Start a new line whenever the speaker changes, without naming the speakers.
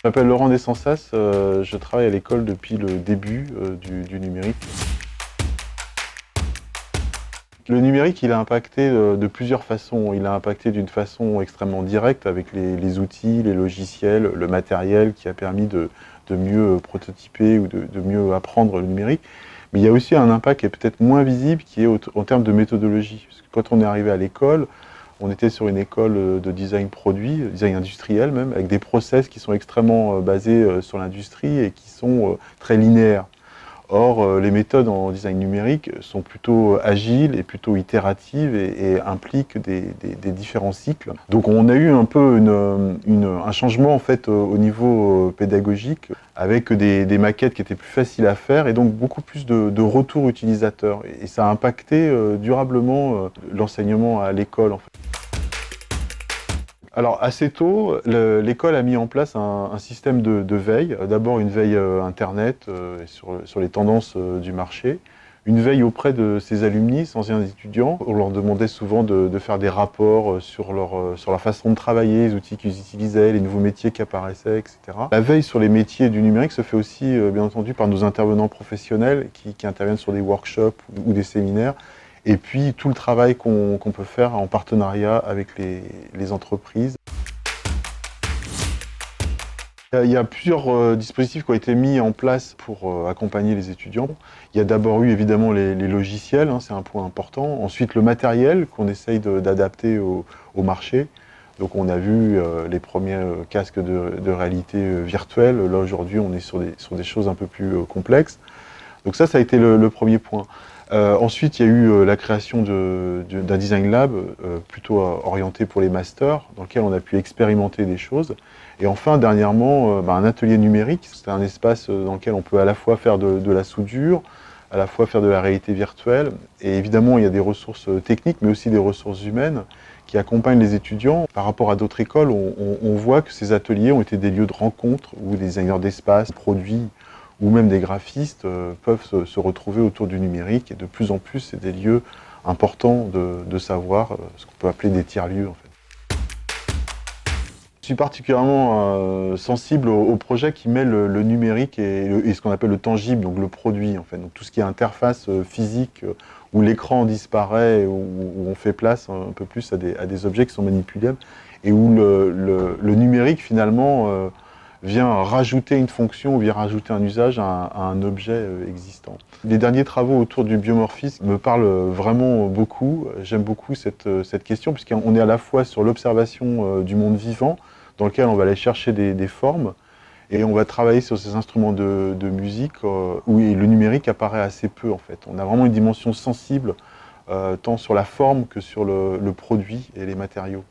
Je m'appelle Laurent Descensas, je travaille à l'école depuis le début du numérique. Le numérique, il a impacté de plusieurs façons. Il a impacté d'une façon extrêmement directe avec les outils, les logiciels, le matériel qui a permis de mieux prototyper ou de mieux apprendre le numérique. Mais il y a aussi un impact qui est peut-être moins visible, qui est en termes de méthodologie. Parce que quand on est arrivé à l'école, on était sur une école de design produit, design industriel même, avec des process qui sont extrêmement basés sur l'industrie et qui sont très linéaires. Or, les méthodes en design numérique sont plutôt agiles et plutôt itératives et impliquent des différents cycles. Donc on a eu un peu un changement en fait au niveau pédagogique avec des maquettes qui étaient plus faciles à faire et donc beaucoup plus de retours utilisateurs. Et ça a impacté durablement l'enseignement à l'école en fait. Alors assez tôt, l'école a mis en place un système de veille. D'abord une veille Internet sur les tendances du marché, une veille auprès de ses alumni, anciens étudiants. On leur demandait souvent de faire des rapports sur leur façon de travailler, les outils qu'ils utilisaient, les nouveaux métiers qui apparaissaient, etc. La veille sur les métiers du numérique se fait aussi, bien entendu, par nos intervenants professionnels qui interviennent sur des workshops ou des séminaires. Et puis tout le travail qu'on peut faire en partenariat avec les entreprises. Il y a plusieurs dispositifs qui ont été mis en place pour accompagner les étudiants. Il y a d'abord eu évidemment les logiciels, hein, c'est un point important. Ensuite le matériel qu'on essaye d'adapter au marché. Donc on a vu les premiers casques de réalité virtuelle. Là aujourd'hui on est sur des choses un peu plus complexes. Donc ça a été le premier point. Ensuite, il y a eu la création d'un design lab plutôt orienté pour les masters, dans lequel on a pu expérimenter des choses. Et enfin, dernièrement, un atelier numérique. C'est un espace dans lequel on peut à la fois faire de la soudure, à la fois faire de la réalité virtuelle. Et évidemment, il y a des ressources techniques, mais aussi des ressources humaines qui accompagnent les étudiants. Par rapport à d'autres écoles, on voit que ces ateliers ont été des lieux de rencontre où des designers d'espace, produits, ou même des graphistes peuvent se retrouver autour du numérique. Et de plus en plus, c'est des lieux importants de savoir, ce qu'on peut appeler des tiers-lieux en fait. Je suis particulièrement sensible au projet qui mêle le numérique et ce qu'on appelle le tangible, donc le produit en fait. Donc tout ce qui est interface physique, où l'écran disparaît, où on fait place un peu plus à des objets qui sont manipulables, et où le numérique finalement vient rajouter une fonction ou vient rajouter un usage à un objet existant. Les derniers travaux autour du biomorphisme me parlent vraiment beaucoup. J'aime beaucoup cette question, puisqu'on est à la fois sur l'observation du monde vivant, dans lequel on va aller chercher des formes, et on va travailler sur ces instruments de musique où le numérique apparaît assez peu en fait. On a vraiment une dimension sensible, tant sur la forme que sur le produit et les matériaux.